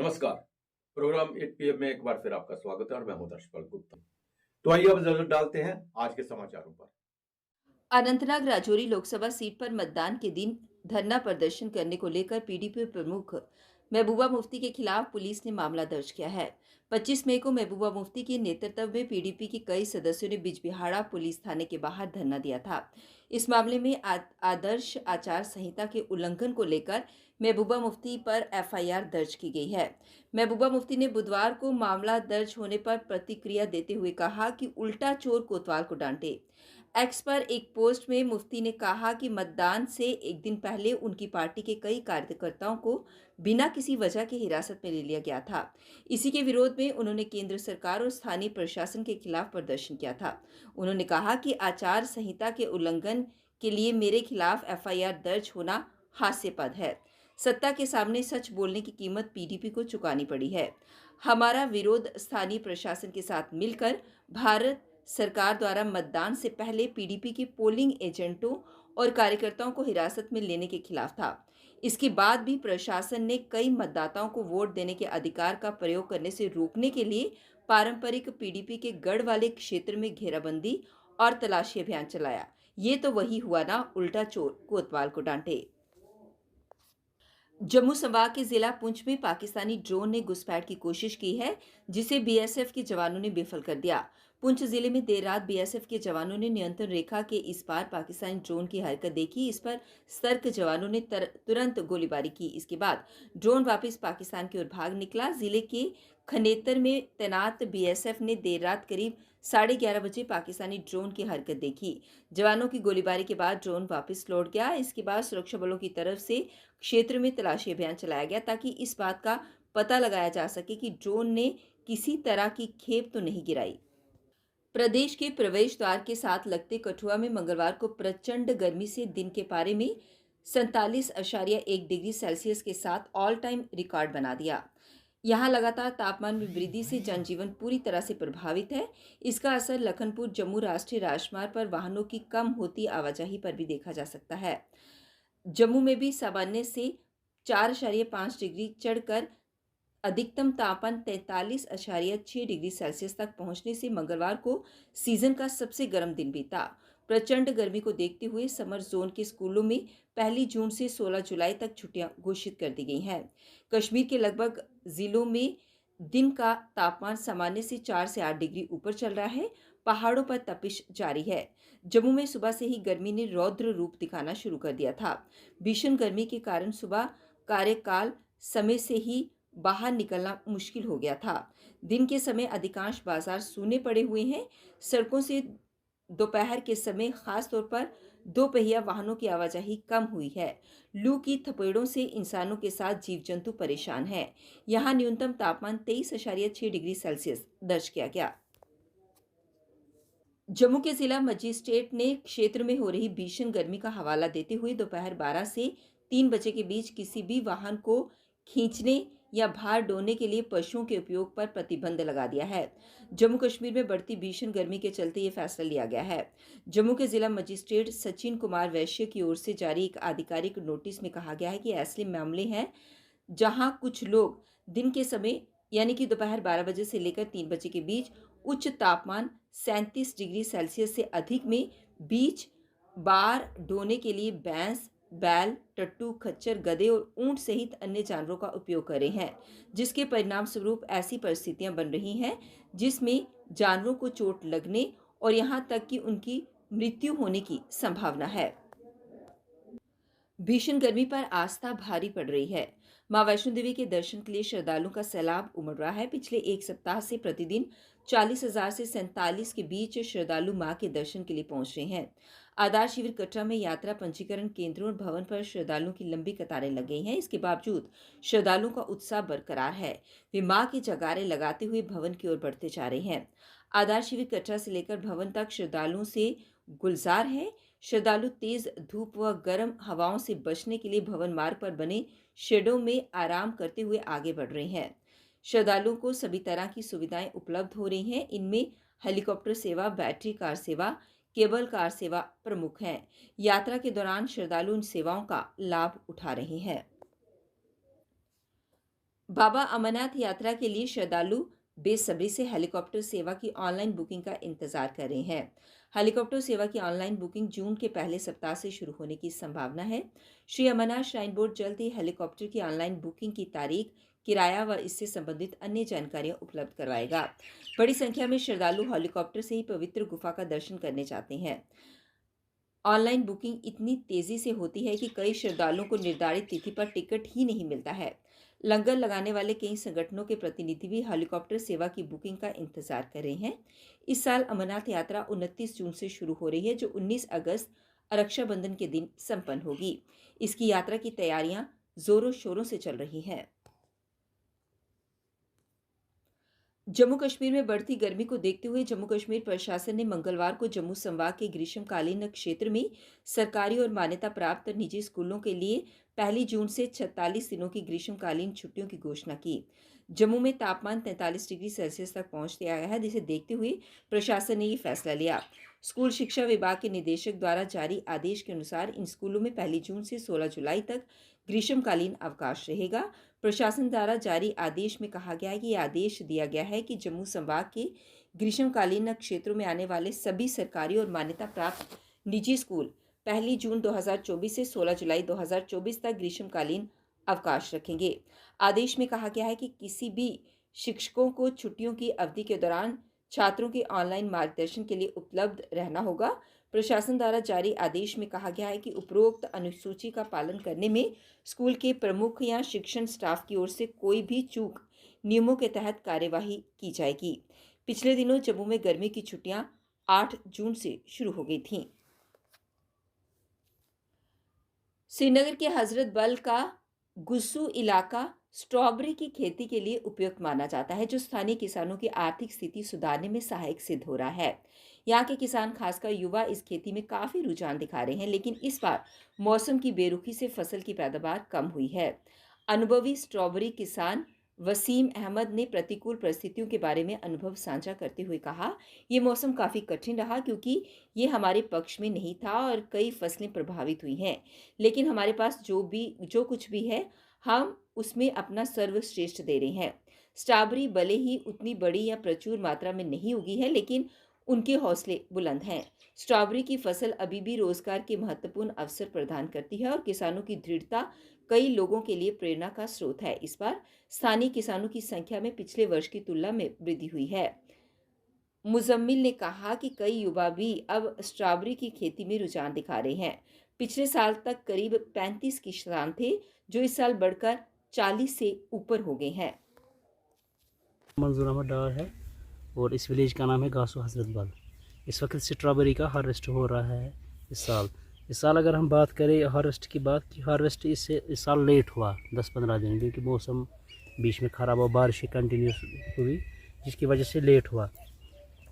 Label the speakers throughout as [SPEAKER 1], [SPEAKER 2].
[SPEAKER 1] नमस्कार। Programme 8 PM में एक बार फिर आपका स्वागत है और मैं हूं दर्शपाल गुप्ता। तो आइए अब नजर डालते हैं आज के समाचारों पर।
[SPEAKER 2] अनंतनाग राजौरी लोकसभा सीट पर मतदान के दिन धरना प्रदर्शन करने को लेकर पीडीपी प्रमुख महबूबा मुफ्ती के खिलाफ पुलिस ने मामला दर्ज किया है। 25 मई को महबूबा मुफ्ती के नेतृत्व में पीडीपी के कई सदस्यों ने बिजबिहाड़ा पुलिस थाने के बाहर धरना दिया था। इस मामले में आदर्श आचार संहिता के उल्लंघन को लेकर महबूबा मुफ्ती पर एफआईआर दर्ज की गई है। महबूबा मुफ्ती ने बुधवार को मामला दर्ज होने पर प्रतिक्रिया देते हुए कहा कि उल्टा चोर कोतवाल को डांटे। एक्स पर एक पोस्ट में मुफ्ती ने कहा कि मतदान से एक दिन पहले उनकी पार्टी के कई कार्यकर्ताओं को बिना किसी वजह के हिरासत में ले लिया गया था। इसी के विरोध में उन्होंने केंद्र सरकार और स्थानीय प्रशासन के खिलाफ प्रदर्शन किया था। उन्होंने कहा कि आचार संहिता के उल्लंघन के लिए मेरे खिलाफ एफआईआर दर्ज होना हास्यास्पद है। सत्ता के सामने सच बोलने की कीमत पीडीपी को चुकानी पड़ी है। हमारा विरोध स्थानीय प्रशासन के साथ मिलकर भारत सरकार द्वारा मतदान से पहले पीडीपी के पोलिंग एजेंटों और कार्यकर्ताओं को हिरासत में लेने के खिलाफ था। इसके बाद भी प्रशासन ने कई मतदाताओं को वोट देने के अधिकार का प्रयोग करने से रोकने के लिए पारंपरिक पीडीपी के गढ़ वाले क्षेत्र में घेराबंदी और तलाशी अभियान चलाया। ये तो वही हुआ ना, उल्टा चोर कोतवाल को डांटे। जम्मू संभाग के जिला पुंछ में पाकिस्तानी ड्रोन ने घुसपैठ की कोशिश की है, जिसे बीएसएफ के जवानों ने विफल कर दिया। पुंछ जिले में देर रात बीएसएफ के जवानों ने नियंत्रण रेखा के इस पार पाकिस्तानी ड्रोन की हरकत देखी। इस पर सतर्क जवानों ने तुरंत गोलीबारी की। इसके बाद ड्रोन वापस पाकिस्तान की ओर भाग निकला। जिले के खनेतर में तैनात बीएसएफ ने देर रात करीब 11:30 बजे पाकिस्तानी ड्रोन की हरकत देखी। जवानों की गोलीबारी के बाद ड्रोन वापस लौट गया। इसके बाद सुरक्षा बलों की तरफ से क्षेत्र में तलाशी अभियान चलाया गया ताकि इस बात का पता लगाया जा सके कि ड्रोन ने किसी तरह की खेप तो नहीं गिराई। प्रदेश के प्रवेश द्वार के साथ लगते कठुआ में मंगलवार को प्रचंड गर्मी से दिन के पारे में 47.1 डिग्री सेल्सियस के साथ ऑल टाइम रिकॉर्ड बना दिया। यहां लगातार तापमान में वृद्धि से जनजीवन पूरी तरह से प्रभावित है। इसका असर लखनपुर जम्मू राष्ट्रीय राजमार्ग पर वाहनों की कम होती आवाजाही पर भी देखा जा सकता है। जम्मू में भी सामान्य से 4.5 डिग्री चढ़कर अधिकतम तापमान 43.6 डिग्री सेल्सियस तक पहुंचने से मंगलवार को सीजन का सबसे गर्म दिन बीता। प्रचंड गर्मी को देखते हुए समर जोन के स्कूलों में 1 जून से 16 जुलाई तक छुट्टियां घोषित कर दी गई हैं। कश्मीर के लगभग जिलों में दिन का तापमान सामान्य से 4 से 8 डिग्री ऊपर चल रहा है। पहाड़ों पर तपिश जारी है। जम्मू में सुबह से ही गर्मी ने रौद्र रूप दिखाना शुरू कर दिया था। भीषण गर्मी के कारण सुबह कार्यकाल समय से ही बाहर निकलना मुश्किल हो गया था। दिन के समय अधिकांश बाजार सूने पड़े हुए हैं। सड़कों से दोपहर के समय खास तौर पर दोपहिया वाहनों की आवाजाही कम हुई है। लू की थपेड़ों से इंसानों के साथ जीव जंतु परेशान हैं। यहां न्यूनतम तापमान 23.6 डिग्री सेल्सियस दर्ज किया गया। जम्मू के जिला मजिस्ट्रेट ने क्षेत्र में हो रही भीषण गर्मी का हवाला देते हुए दोपहर 12 से 3 बजे के बीच किसी भी वाहन को खींचने या भार ढोने के लिए पशुओं के उपयोग पर प्रतिबंध लगा दिया है। जम्मू कश्मीर में बढ़ती भीषण गर्मी के चलते ये फैसला लिया गया है। जम्मू के जिला मजिस्ट्रेट सचिन कुमार वैश्य की ओर से जारी एक आधिकारिक नोटिस में कहा गया है कि ऐसे मामले हैं जहां कुछ लोग दिन के समय यानी कि दोपहर 12 बजे से लेकर 3 बजे के बीच उच्च तापमान 37 डिग्री सेल्सियस से अधिक में बीच बार ढोने के लिए भैंस, बैल, टट्टू, खच्चर, गधे और ऊंट सहित अन्य जानवरों का उपयोग कर रहे हैं, जिसके परिणाम स्वरूप ऐसी परिस्थितियां बन रही हैं जिसमें जानवरों को चोट लगने और यहां तक कि उनकी मृत्यु होने की संभावना है। भीषण गर्मी पर आस्था भारी पड़ रही है। मां वैष्णो देवी के दर्शन के लिए श्रद्धालुओं का सैलाब उमड़ रहा है। पिछले एक सप्ताह से प्रतिदिन 40,000 से 47 के बीच श्रद्धालु मां के दर्शन के लिए पहुंच रहे हैं। आधार शिविर कटरा में यात्रा पंजीकरण केंद्रों और भवन पर श्रद्धालुओं की लंबी कतारें लग गई हैं। इसके बावजूद श्रद्धालुओं का उत्साह बरकरार है। वे मां के जगारे लगाते हुए भवन की ओर बढ़ते जा रहे हैं। आधार शिविर कटरा से लेकर भवन तक श्रद्धालुओं से गुलजार है। श्रद्धालु तेज धूप व गर्म हवाओं से बचने के लिए भवन मार्ग पर बने शेडों में आराम करते हुए आगे बढ़ रहे हैं। श्रद्धालुओं को सभी तरह की सुविधाएं उपलब्ध हो रही हैं। इनमें हेलीकॉप्टर सेवा, बैटरी कार सेवा, केबल कार सेवा प्रमुख हैं। यात्रा के दौरान श्रद्धालु इन सेवाओं का लाभ उठा रहे हैं। बाबा अमरनाथ यात्रा के लिए श्रद्धालु बेसब्री से हेलीकॉप्टर सेवा की ऑनलाइन बुकिंग का इंतजार कर रहे हैं। हेलीकॉप्टर सेवा की ऑनलाइन बुकिंग जून के पहले सप्ताह से शुरू होने की संभावना है। श्री अमरनाथ श्राइन बोर्ड जल्द ही हेलीकॉप्टर की ऑनलाइन बुकिंग की तारीख, किराया व इससे संबंधित अन्य जानकारियां उपलब्ध करवाएगा। बड़ी संख्या में श्रद्धालु हेलीकॉप्टर से ही पवित्र गुफा का दर्शन करने जाते हैं। ऑनलाइन बुकिंग इतनी तेजी से होती है कि कई श्रद्धालुओं को निर्धारित तिथि पर टिकट ही नहीं मिलता है। लंगर लगाने वाले कई संगठनों के प्रतिनिधि भी हेलीकॉप्टर सेवा की बुकिंग का इंतजार कर रहे हैं। इस साल अमरनाथ यात्रा 29 जून से शुरू हो रही है, जो 19 अगस्त रक्षाबंधन के दिन संपन्न होगी। इसकी यात्रा की तैयारियां जोरों शोरों से चल रही हैं। जम्मू कश्मीर में बढ़ती गर्मी को देखते हुए जम्मू कश्मीर प्रशासन ने मंगलवार को जम्मू संभाग के ग्रीष्मकालीन क्षेत्र में सरकारी और मान्यता प्राप्त निजी स्कूलों के लिए 1 जून से 46 दिनों की ग्रीष्मकालीन छुट्टियों की घोषणा की। जम्मू में तापमान 43 डिग्री सेल्सियस तक पहुंच गया है, जिसे देखते हुए प्रशासन ने ये फैसला लिया। स्कूल शिक्षा विभाग के निदेशक द्वारा जारी आदेश के अनुसार इन स्कूलों में 1 जून से 16 जुलाई तक ग्रीष्मकालीन अवकाश रहेगा। प्रशासन द्वारा जारी आदेश में कहा गया है कि यह आदेश दिया गया है कि जम्मू संभाग के ग्रीष्मकालीन क्षेत्रों में आने वाले सभी सरकारी और मान्यता प्राप्त निजी स्कूल 1 जून 2024 से 16 जुलाई 2024 तक ग्रीष्मकालीन अवकाश रखेंगे। आदेश में कहा गया है कि किसी भी शिक्षकों को छुट्टियों की अवधि के दौरान छात्रों के ऑनलाइन मार्गदर्शन के लिए उपलब्ध रहना होगा। प्रशासन द्वारा जारी आदेश में कहा गया है कि उपरोक्त अनुसूची का पालन करने में स्कूल के प्रमुख या शिक्षण स्टाफ की ओर से कोई भी चूक नियमों के तहत कार्यवाही की जाएगी। पिछले दिनों जम्मू में गर्मी की छुट्टियां 8 जून से शुरू हो गई थीं। श्रीनगर के हजरत बल का गुस्सू इलाका स्ट्रॉबेरी की खेती के लिए उपयुक्त माना जाता है, जो स्थानीय किसानों की आर्थिक स्थिति सुधारने में सहायक सिद्ध हो रहा है। यहाँ के किसान, खासकर युवा, इस खेती में काफी रुझान दिखा रहे हैं, लेकिन इस बार मौसम की बेरुखी से फसल की पैदावार कम हुई है। अनुभवी स्ट्रॉबेरी किसान वसीम अहमद ने प्रतिकूल परिस्थितियों के बारे में अनुभव साझा करते हुए कहा, ये मौसम काफ़ी कठिन रहा क्योंकि ये हमारे पक्ष में नहीं था और कई फसलें प्रभावित हुई हैं, लेकिन हमारे पास जो कुछ भी है हम उसमें अपना सर्वश्रेष्ठ दे रहे हैं। स्ट्रॉबेरी भले ही उतनी बड़ी या प्रचुर मात्रा में नहीं उगी है, लेकिन उनके हौसले बुलंद हैं। स्ट्रॉबेरी की फसल अभी भी रोजगार के महत्वपूर्ण अवसर प्रदान करती है और किसानों की दृढ़ता कई लोगों के लिए प्रेरणा का स्रोत है। इस बार स्थानीय किसानों की संख्या में पिछले वर्ष की तुलना में वृद्धि हुई है। मुजम्मिल ने कहा कि कई युवा भी अब स्ट्रॉबेरी की खेती में रुझान दिखा रहे हैं। पिछले साल तक करीब 35 किसान थे, जो इस साल बढ़कर 40 से ऊपर हो गए हैं।
[SPEAKER 3] मंजूर अहमद डार है और इस विलेज का नाम है गासू हजरत बल। इस वक्त स्ट्रॉबेरी का हार्वेस्ट हो रहा है इस साल अगर हम बात करें हार्वेस्ट की बात की, हार्वेस्ट इस साल लेट हुआ 10-15 दिन, क्योंकि मौसम बीच में ख़राब हुआ, बारिश कंटिन्यूस हुई जिसकी वजह से लेट हुआ।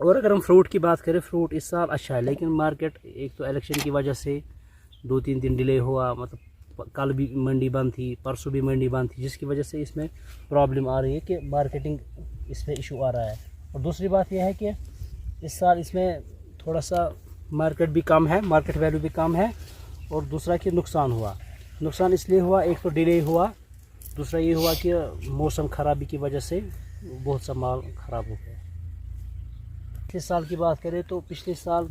[SPEAKER 3] और अगर हम फ्रूट की बात करें, फ्रूट इस साल अच्छा है, लेकिन मार्केट एक तो इलेक्शन की वजह से 2-3 दिन डिले हुआ, मतलब कल भी मंडी बंद थी, परसों भी मंडी बंद थी, जिसकी वजह से इसमें प्रॉब्लम आ रही है कि मार्केटिंग इसमें इशू आ रहा है। और दूसरी बात यह है कि इस साल इसमें थोड़ा सा मार्केट भी कम है, मार्केट वैल्यू भी कम है। और दूसरा कि नुकसान इसलिए हुआ, एक तो डिले हुआ, दूसरा ये हुआ कि मौसम ख़राबी की वजह से बहुत सा माल ख़राब हो गया। पिछले साल की बात करें तो पिछले साल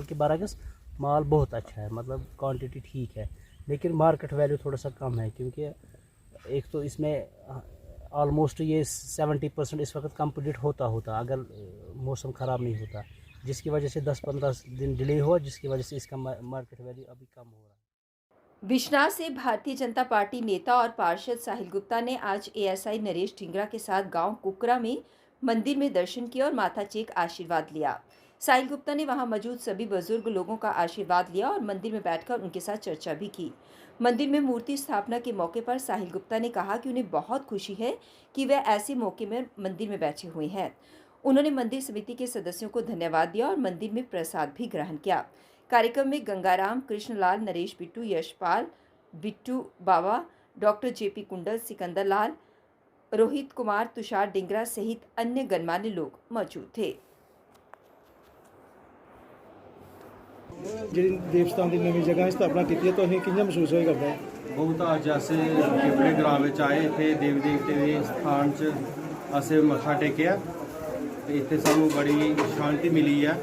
[SPEAKER 3] के बरअक्स माल बहुत अच्छा है, मतलब क्वांटिटी ठीक है, लेकिन मार्केट वैल्यू थोड़ा सा कम है, क्योंकि एक तो इसमें ऑलमोस्ट ये 70% इस वक्त कंप्लीट होता अगर मौसम ख़राब नहीं होता, जिसकी वजह से 10-15 दिन डिले हुआ, जिसकी वजह से इसका मार्केट वैल्यू अभी कम हो रहा है।
[SPEAKER 2] बिश्नाह से भारतीय जनता पार्टी नेता और पार्षद साहिल गुप्ता ने आज एएसआई नरेश ढींगरा के साथ गांव कुकरा में मंदिर में दर्शन किया और माथा टेक आशीर्वाद लिया। साहिल गुप्ता ने वहां मौजूद सभी बुजुर्ग लोगों का आशीर्वाद लिया और मंदिर में बैठकर उनके साथ चर्चा भी की। मंदिर में मूर्ति स्थापना के मौके पर साहिल गुप्ता ने कहा कि उन्हें बहुत खुशी है कि वे ऐसे मौके में मंदिर में बैठे हुए हैं। उन्होंने मंदिर समिति के सदस्यों को धन्यवाद दिया और मंदिर में प्रसाद भी ग्रहण किया। कार्यक्रम में गंगाराम, कृष्णलाल, नरेश बिट्टू, यशपाल, बिट्टू बाबा, डॉक्टर जेपी कुंडल, सिकंदर लाल, रोहित कुमार, तुषार डिंगरा सहित अन्य गणमान्य लोग मौजूद थे।
[SPEAKER 4] ਜਿਹੜੀ ਦੇਵਸਥਾਨ ਦੀ ਨਵੀਂ ਜਗ੍ਹਾ ਸਥਾਪਨਾ ਕੀਤੀ ਹੈ, तो ਅਸੀਂ किंजा महसूस होएगा? ਬਹੁਤ ਅੱਜ ਅਸੀਂ ਪਿਪਲੇ ਗ੍ਰਾਮ ਵਿੱਚ ਆਏ ਇੱਥੇ ਦੇਵੀ ਦੇਵਤੇ ਦੇ ਸਥਾਨ 'ਚ ਅਸੀਂ ਮੱਥਾ ਟੇਕਿਆ ਤੇ ਇੱਥੇ ਸਾਨੂੰ ਬੜੀ ਸ਼ਾਂਤੀ ਮਿਲੀ ਹੈ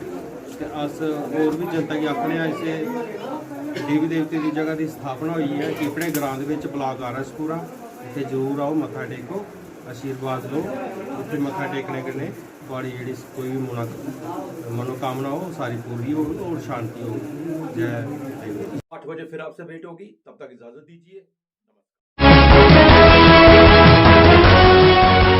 [SPEAKER 4] ਤੇ ਅਸ ਹੋਰ ਵੀ ਜਨਤਾ ਕੀ ਆਖਣੇ ਆ ਇਸੇ ਦੇਵੀ ਦੇਵਤੇ ਦੀ ਜਗ੍ਹਾ ਦੀ ਸਥਾਪਨਾ ਹੋਈ ਹੈ ਪਿਪਲੇ ਗ੍ਰਾਮ ਦੇ ਵਿੱਚ ਬਲਾਕ ਆਰਐਸਪੁਰਾ ਇੱਥੇ ਜ਼ਰੂਰ ਆਓ ਮੱਥਾ ਟੇਕੋ ਆਸ਼ੀਰਵਾਦ ਲਓ ਉੱਥੇ ਮੱਥਾ ਟੇਕਣੇ ਕਨੇ ਤੁਹਾਡੀ ਜਿਹੜੀ ਕੋਈ ਵੀ मनोकामना हो सारी पूरी हो और शांति हो। जय देवी।
[SPEAKER 1] 8 बजे फिर आपसे भेंट होगी, तब तक इजाजत दीजिए। नमस्कार।